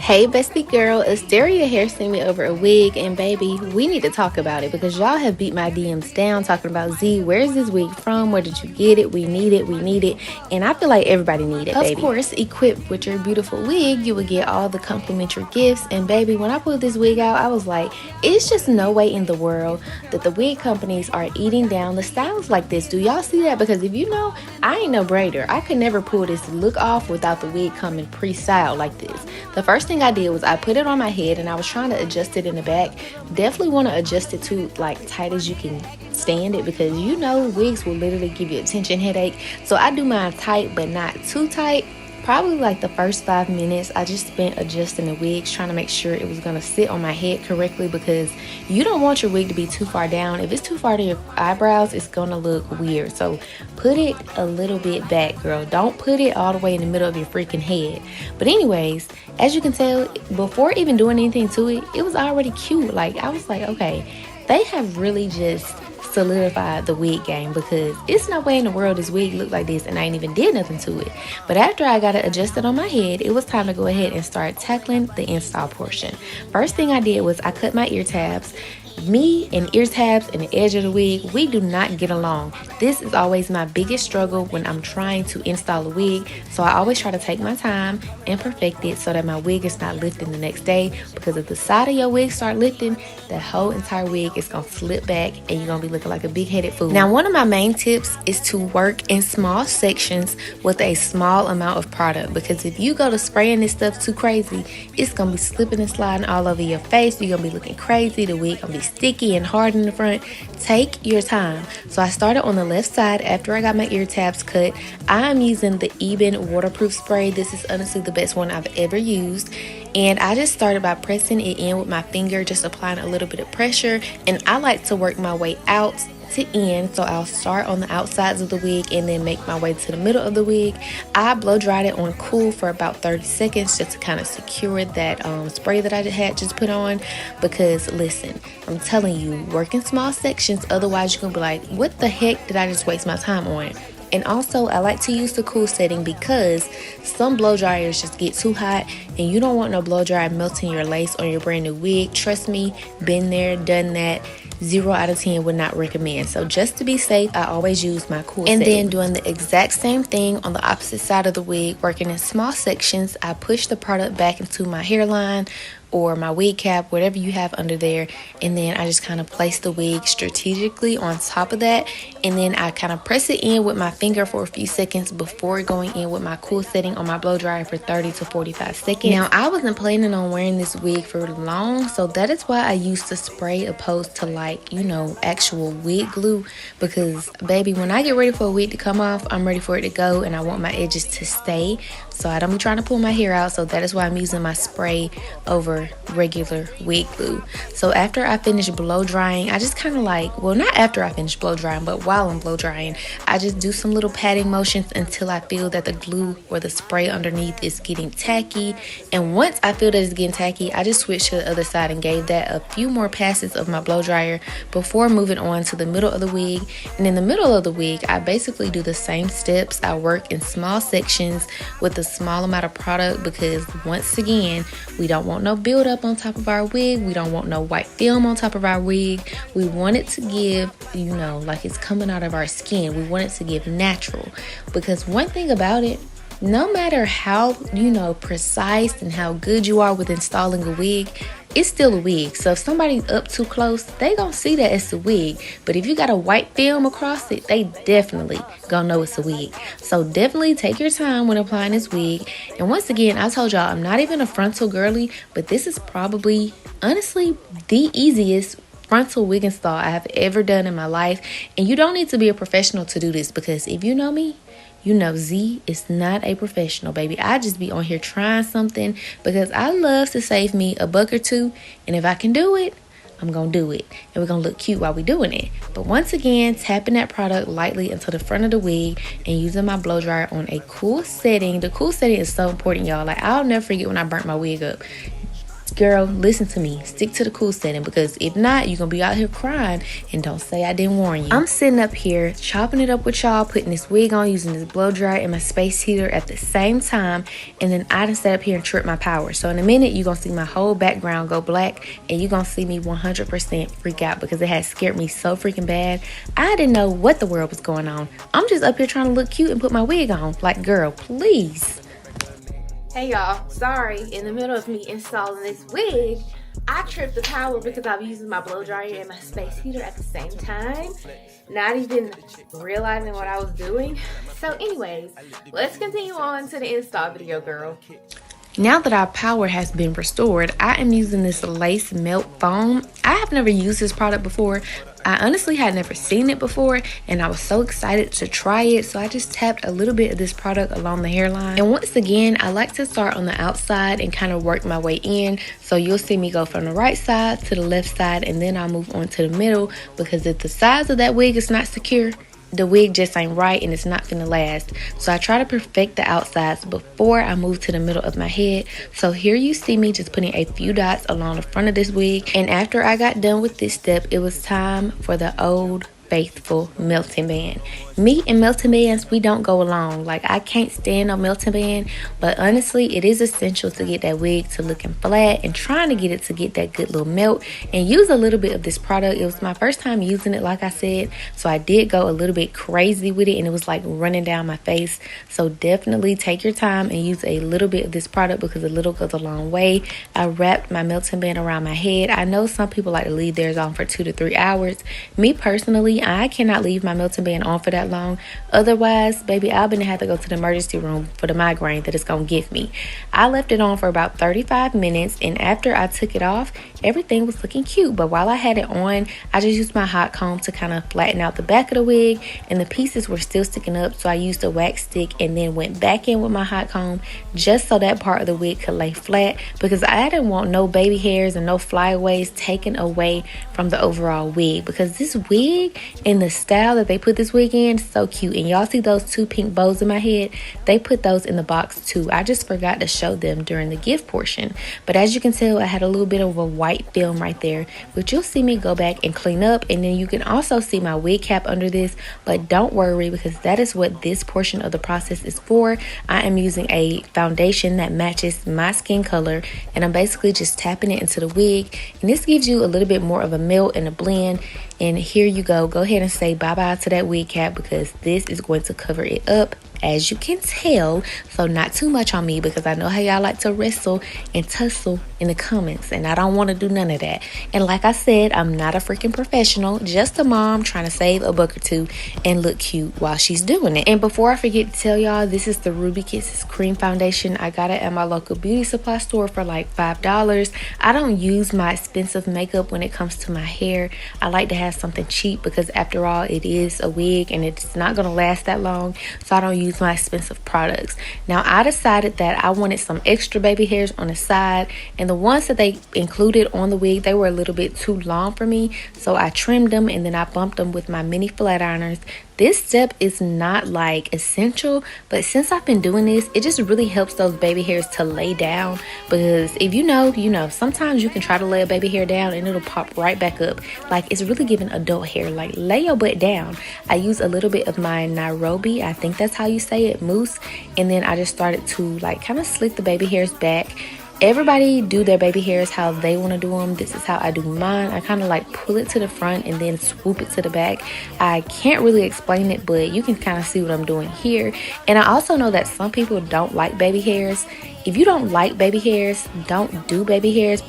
Hey bestie girl, Asteria Hair sent me over a wig, and baby, we need to talk about it because y'all have beat my DMs down talking about Z, where's this wig from? Where did you get it? We need it, and I feel like everybody need it, baby. Of course, equipped with your beautiful wig, you would get all the complimentary gifts, and baby, when I pulled this wig out, I was like, it's just no way in the world that the wig companies are eating down the styles like this. Do y'all see that? Because if you know, I ain't no braider. I could never pull this look off without the wig coming pre-styled like this. The first thing I did was I put it on my head and I was trying to adjust it in the back. Definitely want to adjust it to like tight as you can stand it, because you know wigs will literally give you a tension headache. So I do mine tight but not too tight. Probably like the first 5 minutes I just spent adjusting the wigs, trying to make sure it was going to sit on my head correctly, because you don't want your wig to be too far down. If it's too far to your eyebrows, it's going to look weird. So put it a little bit back, girl. Don't put it all the way in the middle of your freaking head. But anyways, as you can tell, before even doing anything to it, it was already cute. Like, I was like, okay, they have really just solidified the wig game, because it's no way in the world this wig looked like this and I ain't even did nothing to it. But after I got it adjusted on my head, it was time to go ahead and start tackling the install portion. First thing I did was I cut my ear tabs. Me and ear tabs and the edge of the wig, we do not get along. This is always my biggest struggle when I'm trying to install a wig. So I always try to take my time and perfect it so that my wig is not lifting the next day, because if the side of your wig start lifting, the whole entire wig is gonna slip back and you're gonna be looking like a big-headed fool. Now, one of my main tips is to work in small sections with a small amount of product, because if you go to spraying this stuff too crazy, it's gonna be slipping and sliding all over your face. You're gonna be looking crazy. The wig gonna be sticky and hard in the front. Take your time. So I started on the left side. After I got my ear tabs cut, I'm using the Eben waterproof spray. This is honestly the best one I've ever used, and I just started by pressing it in with my finger, just applying a little bit of pressure. And I like to work my way out to in, so I'll start on the outsides of the wig and then make my way to the middle of the wig. I blow dried it on cool for about 30 seconds just to kind of secure that spray that I had just put on, because listen, I'm telling you, work in small sections, otherwise you're gonna be like, what the heck did I just waste my time on? And also, I like to use the cool setting because some blow dryers just get too hot and you don't want no blow dryer melting your lace on your brand new wig. Trust me, been there, done that. 0 out of 10 would not recommend. So just to be safe, I always use my cool setting. And then doing the exact same thing on the opposite side of the wig, working in small sections, I push the product back into my hairline or my wig cap, whatever you have under there, and then I just kind of place the wig strategically on top of that, and then I kind of press it in with my finger for a few seconds before going in with my cool setting on my blow dryer for 30 to 45 seconds. Now, I wasn't planning on wearing this wig for long, so that is why I used the spray opposed to, like, you know, actual wig glue, because baby, when I get ready for a wig to come off, I'm ready for it to go and I want my edges to stay, so I don't be trying to pull my hair out. So that is why I'm using my spray over regular wig glue. So after I finish blow drying, I just kind of like, well, not after I finish blow drying, but while I'm blow drying, I just do some little patting motions until I feel that the glue or the spray underneath is getting tacky. And once I feel that it's getting tacky, I just switched to the other side and gave that a few more passes of my blow dryer before moving on to the middle of the wig. And in the middle of the wig, I basically do the same steps. I work in small sections with a small amount of product, because once again, we don't want no buildup on top of our wig. We don't want no white film on top of our wig. We want it to give, you know, like it's coming out of our skin. We want it to give natural, because one thing about it, no matter how, you know, precise and how good you are with installing a wig, it's still a wig. So if somebody's up too close, they gonna see that it's a wig. But if you got a white film across it, they definitely gonna know it's a wig. So definitely take your time when applying this wig. And once again, I told y'all, I'm not even a frontal girly, but this is probably, honestly, the easiest frontal wig install I have ever done in my life. And you don't need to be a professional to do this, because if you know me, you know Z is not a professional, baby. I just be on here trying something because I love to save me a buck or two. And if I can do it, I'm going to do it. And we're going to look cute while we're doing it. But once again, tapping that product lightly into the front of the wig and using my blow dryer on a cool setting. The cool setting is so important, y'all. Like, I'll never forget when I burnt my wig up. girl, listen to me. Stick to the cool setting, because if not, you're gonna be out here crying, and don't say I didn't warn you. I'm sitting up here chopping it up with y'all, putting this wig on, using this blow dryer and my space heater at the same time, and then I done sat up here and tripped my power. So in a minute, you're gonna see my whole background go black, and you're gonna see me 100% freak out, because it has scared me so freaking bad. I didn't know what the world was going on. I'm just up here trying to look cute and put my wig on. Like, girl, please. Hey y'all, sorry, in the middle of me installing this wig, I tripped the power because I'm using my blow dryer and my space heater at the same time, not even realizing what I was doing. So anyways, let's continue on to the install video, girl. Now that our power has been restored, I am using this lace melt foam. I have never used this product before. I honestly had never seen it before, and I was so excited to try it, so I just tapped a little bit of this product along the hairline. And once again, I like to start on the outside and kind of work my way in, so you'll see me go from the right side to the left side, and then I'll move on to the middle, because if the size of that wig is not secure, the wig just ain't right and it's not gonna last. So I try to perfect the outsides before I move to the middle of my head. So here you see me just putting a few dots along the front of this wig, and after I got done with this step, it was time for the old faithful melting band. Me and melting bands, we don't go along. Like, I can't stand a melting band, but honestly, it is essential to get that wig to looking flat and trying to get it to get that good little melt, and use a little bit of this product. It was my first time using it, like I said, so I did go a little bit crazy with it, and it was like running down my face. So definitely take your time and use a little bit of this product, because a little goes a long way. I wrapped my melting band around my head. I know some people like to leave theirs on for 2 to 3 hours. Me personally, I cannot leave my melting band on for that long. Otherwise, baby, I'll gonna have to go to the emergency room for the migraine that it's gonna give me. I left it on for about 35 minutes, and after I took it off, everything was looking cute. But while I had it on, I just used my hot comb to kind of flatten out the back of the wig, and the pieces were still sticking up, so I used a wax stick and then went back in with my hot comb just so that part of the wig could lay flat, because I didn't want no baby hairs and no flyaways taken away from the overall wig, because this wig and the style that they put this wig in, so cute. And y'all see those 2 pink bows in my head? They put those in the box too. I just forgot to show them during the gift portion, but as you can tell, I had a little bit of a white film right there, which you'll see me go back and clean up. And then you can also see my wig cap under this, but don't worry, because that is what this portion of the process is for. I am using a foundation that matches my skin color, and I'm basically just tapping it into the wig, and this gives you a little bit more of a melt and a blend. And here you go ahead and say bye-bye to that wig cap, because this is going to cover it up, as you can tell. So not too much on me, because I know how y'all like to wrestle and tussle in the comments, and I don't want to do none of that. And like I said, I'm not a freaking professional, just a mom trying to save a buck or two and look cute while she's doing it. And before I forget to tell y'all, this is the Ruby Kisses cream foundation. I got it at my local beauty supply store for like $5. I don't use my expensive makeup when it comes to my hair. I like to have something cheap, because after all, it is a wig and it's not going to last that long, so I don't use my expensive products. Now, I decided that I wanted some extra baby hairs on the side, and the ones that they included on the wig, they were a little bit too long for me, so I trimmed them and then I bumped them with my mini flat ironers. This step is not like essential, but since I've been doing this, it just really helps those baby hairs to lay down, because if you know, sometimes you can try to lay a baby hair down and it'll pop right back up. Like, it's really giving adult hair. Like, lay your butt down. I use a little bit of my Nairobi, I think that's how you say it, mousse, and then I just started to like kind of slick the baby hairs back. Everybody do their baby hairs how they want to do them. This is how I do mine. I kind of like pull it to the front and then swoop it to the back. I can't really explain it, but you can kind of see what I'm doing here. And I also know that some people don't like baby hairs. If you don't like baby hairs, don't do baby hairs.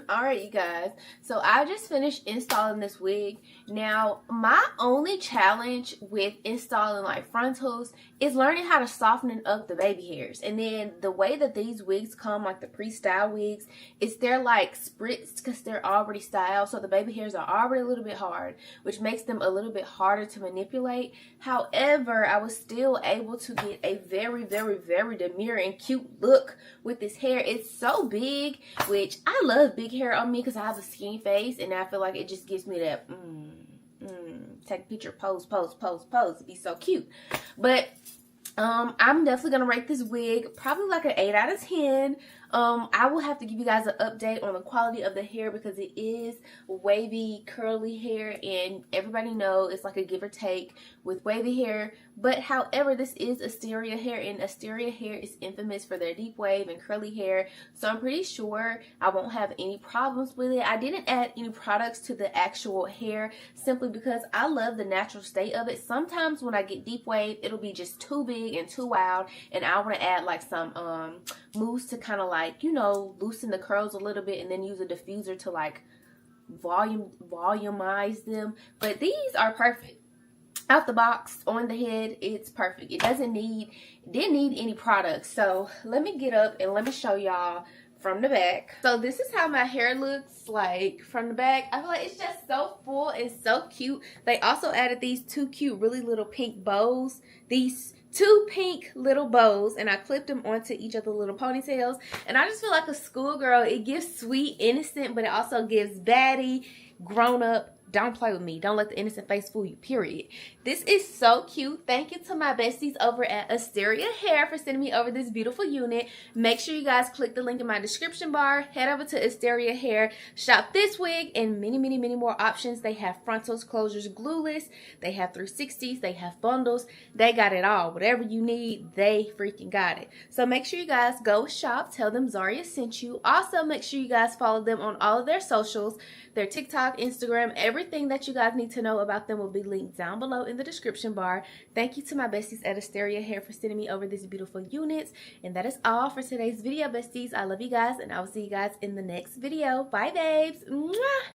Alright, you guys, so I just finished installing this wig. Now, my only challenge with installing like frontals is learning how to soften up the baby hairs. And then the way that these wigs come, like the pre-style wigs, is they're like spritzed because they're already styled, so the baby hairs are already a little bit hard, which makes them a little bit harder to manipulate. However, I was still able to get a very, very, very demure and cute look with this hair. It's so big, which I love big hair on me because I have a skinny face, and I feel like it just gives me that take a picture, pose, it'd be so cute. But I'm definitely gonna rate this wig probably like an 8 out of 10. I will have to give you guys an update on the quality of the hair because it is wavy, curly hair, and everybody knows it's like a give or take with wavy hair. But however, this is Asteria Hair, and Asteria Hair is infamous for their deep wave and curly hair. So I'm pretty sure I won't have any problems with it. I didn't add any products to the actual hair simply because I love the natural state of it. Sometimes when I get deep wave, it'll be just too big and too wild, and I want to add like some mousse to kind of like, you know, loosen the curls a little bit, and then use a diffuser to like volumize them. But these are perfect. Out the box, on the head, it's perfect. It didn't need any products. So let me get up and let me show y'all from the back. So this is how my hair looks like from the back. I feel like it's just so full and so cute. They also added these two cute, really little pink bows. These two pink little bows, and I clipped them onto each of the little ponytails. And I just feel like a schoolgirl. It gives sweet, innocent, but it also gives baddie, grown up. Don't play with me. Don't let the innocent face fool you, period. This is so cute. Thank you to my besties over at Asteria Hair for sending me over this beautiful unit. Make sure you guys click the link in my description bar. Head over to Asteria Hair. Shop this wig and many, many, many more options. They have frontals, closures, glueless. They have 360s. They have bundles. They got it all. Whatever you need, they freaking got it. So make sure you guys go shop. Tell them Zaria sent you. Also, make sure you guys follow them on all of their socials. Their TikTok, Instagram, everything that you guys need to know about them will be linked down below in the description bar. Thank you to my besties at Asteria Hair for sending me over these beautiful units. And that is all for today's video, besties. I love you guys, and I will see you guys in the next video. Bye, babes. Mwah!